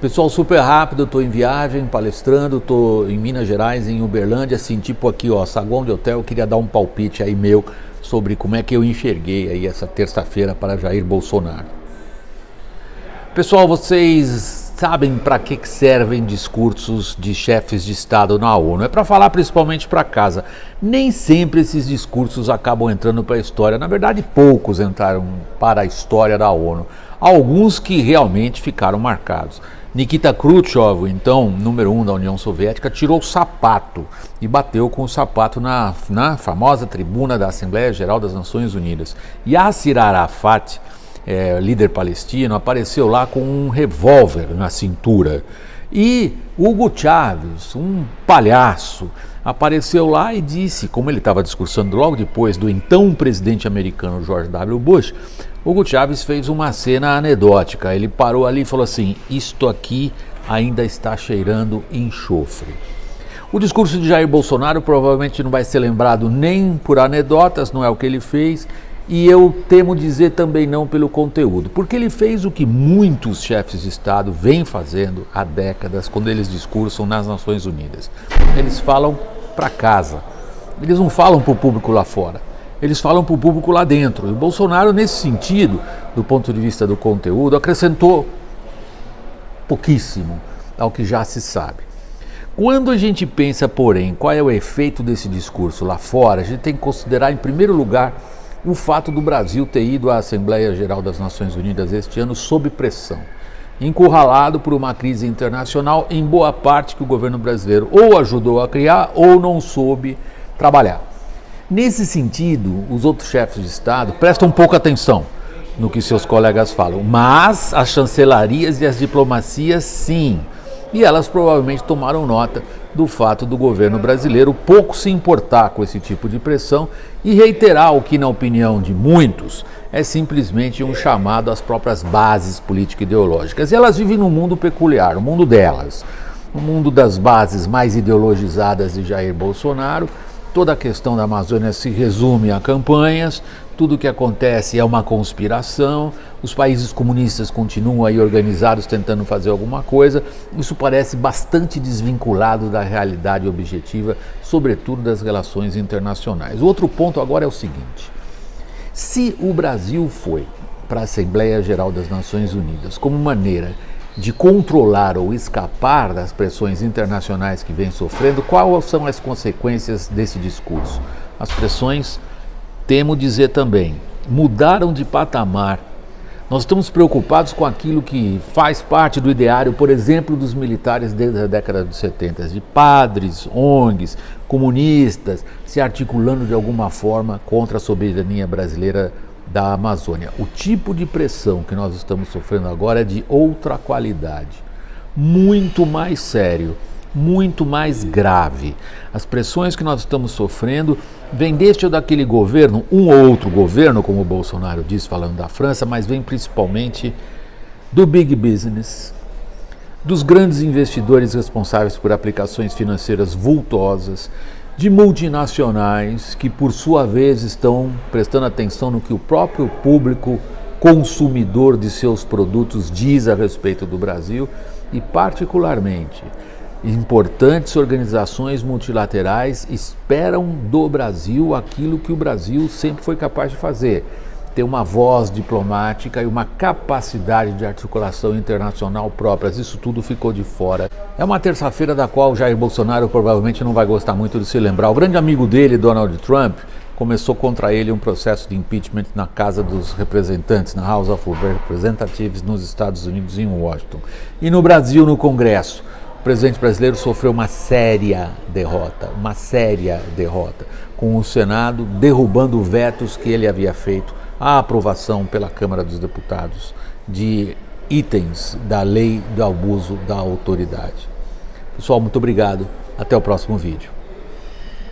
Pessoal, super rápido, estou em viagem, palestrando, estou em Minas Gerais, em Uberlândia, assim, tipo aqui, ó, saguão de hotel. Eu queria dar um palpite aí meu sobre como é que eu enxerguei aí essa terça-feira para Jair Bolsonaro. Pessoal, vocês sabem para que servem discursos de chefes de Estado na ONU? É para falar principalmente para casa. Nem sempre esses discursos acabam entrando para a história. Na verdade, poucos entraram para a história da ONU. Alguns que realmente ficaram marcados. Nikita Khrushchev, então número 1 da União Soviética, tirou o sapato e bateu com o sapato na famosa tribuna da Assembleia Geral das Nações Unidas. Yasser Arafat, líder palestino, apareceu lá com um revólver na cintura. E Hugo Chávez, um palhaço, apareceu lá e disse, como ele estava discursando logo depois do então presidente americano George W. Bush, Hugo Chávez fez uma cena anedótica. Ele parou ali e falou assim: isto aqui ainda está cheirando enxofre. O discurso de Jair Bolsonaro provavelmente não vai ser lembrado nem por anedotas, não é o que ele fez, e eu temo dizer também não pelo conteúdo, porque ele fez o que muitos chefes de Estado vêm fazendo há décadas quando eles discursam nas Nações Unidas. Eles falam para casa, eles não falam para o público lá fora. Eles falam para o público lá dentro. E o Bolsonaro, nesse sentido, do ponto de vista do conteúdo, acrescentou pouquíssimo ao que já se sabe. Quando a gente pensa, porém, qual é o efeito desse discurso lá fora, a gente tem que considerar, em primeiro lugar, o fato do Brasil ter ido à Assembleia Geral das Nações Unidas este ano sob pressão, encurralado por uma crise internacional, em boa parte que o governo brasileiro ou ajudou a criar ou não soube trabalhar. Nesse sentido, os outros chefes de Estado prestam pouca atenção no que seus colegas falam, mas as chancelarias e as diplomacias sim, e elas provavelmente tomaram nota do fato do governo brasileiro pouco se importar com esse tipo de pressão e reiterar o que, na opinião de muitos, é simplesmente um chamado às próprias bases político-ideológicas. E elas vivem num mundo peculiar, o mundo delas, o mundo das bases mais ideologizadas de Jair Bolsonaro. Toda a questão da Amazônia se resume a campanhas, tudo o que acontece é uma conspiração, os países comunistas continuam aí organizados tentando fazer alguma coisa. Isso parece bastante desvinculado da realidade objetiva, sobretudo das relações internacionais. O outro ponto agora é o seguinte: se o Brasil foi para a Assembleia Geral das Nações Unidas como maneira de controlar ou escapar das pressões internacionais que vem sofrendo, quais são as consequências desse discurso? As pressões, temo dizer também, mudaram de patamar. Nós estamos preocupados com aquilo que faz parte do ideário, por exemplo, dos militares desde a década de 70, de padres, ONGs, comunistas, se articulando de alguma forma contra a soberania brasileira da Amazônia. O tipo de pressão que nós estamos sofrendo agora é de outra qualidade, muito mais sério, muito mais grave. As pressões que nós estamos sofrendo vêm deste ou daquele governo, um ou outro governo, como o Bolsonaro disse falando da França, mas vem principalmente do big business, dos grandes investidores responsáveis por aplicações financeiras vultosas, de multinacionais que, por sua vez, estão prestando atenção no que o próprio público consumidor de seus produtos diz a respeito do Brasil e, particularmente, importantes organizações multilaterais esperam do Brasil aquilo que o Brasil sempre foi capaz de fazer: ter uma voz diplomática e uma capacidade de articulação internacional próprias. Isso tudo ficou de fora. É uma terça-feira da qual Jair Bolsonaro provavelmente não vai gostar muito de se lembrar. O grande amigo dele, Donald Trump, começou contra ele um processo de impeachment na Casa dos Representantes, na House of Representatives, nos Estados Unidos, em Washington. E no Brasil, no Congresso, o presidente brasileiro sofreu uma séria derrota, com o Senado derrubando vetos que ele havia feito à aprovação pela Câmara dos Deputados de itens da lei do abuso da autoridade. Pessoal, muito obrigado. Até o próximo vídeo.